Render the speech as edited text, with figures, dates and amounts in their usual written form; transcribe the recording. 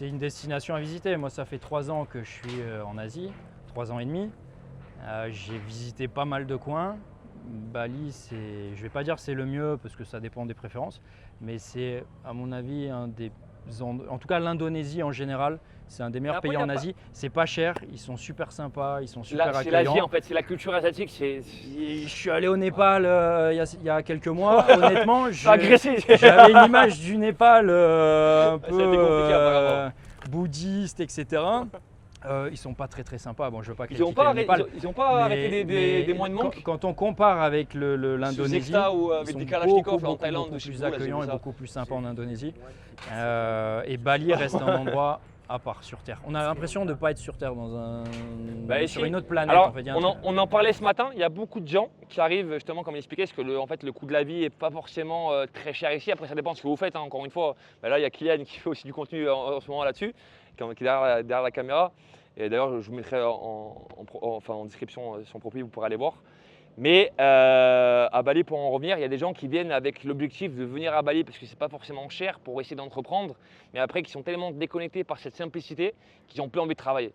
c'est une destination à visiter. Moi, ça fait 3 ans que je suis en Asie, 3 ans et demi. J'ai visité pas mal de coins. Bali, je ne vais pas dire que c'est le mieux parce que ça dépend des préférences, mais c'est à mon avis en tout cas l'Indonésie en général, c'est un des meilleurs après, pays il y a en pas- Asie. C'est pas cher, ils sont super sympas, ils sont super C'est l'Asie accueillants. en fait, c'est la culture asiatique. Je suis allé au Népal il y a quelques mois. Honnêtement, agressé. j'avais une image du Népal un Ça a peu été compliqué, apparemment. bouddhiste, etc. Ils sont pas très très sympas. Bon, je veux pas Ils n'ont critiquer le Népal. ils ont pas arrêté des moines monks. Quand on compare avec l'Indonésie, Zekta ou ils avec sont des Kalachnikov beaucoup, en Thaïlande, beaucoup je sais plus plus où, là, j'ai accueillants vu et ça. beaucoup plus sympas en Indonésie. Et Bali reste un endroit à part sur Terre. On a l'impression de ne pas être sur Terre sur une autre planète. Alors, en fait. on en parlait ce matin, il y a beaucoup de gens qui arrivent justement, comme il expliquait, parce que le coût de la vie n'est pas forcément très cher ici. Après, ça dépend de ce que vous faites, hein, encore une fois. Là, il y a Kylian qui fait aussi du contenu en ce moment là-dessus, qui est derrière la caméra. Et d'ailleurs, je vous mettrai en description son profil, vous pourrez aller voir. Mais à Bali, pour en revenir, il y a des gens qui viennent avec l'objectif de venir à Bali parce que c'est pas forcément cher pour essayer d'entreprendre, mais après qui sont tellement déconnectés par cette simplicité qu'ils n'ont plus envie de travailler.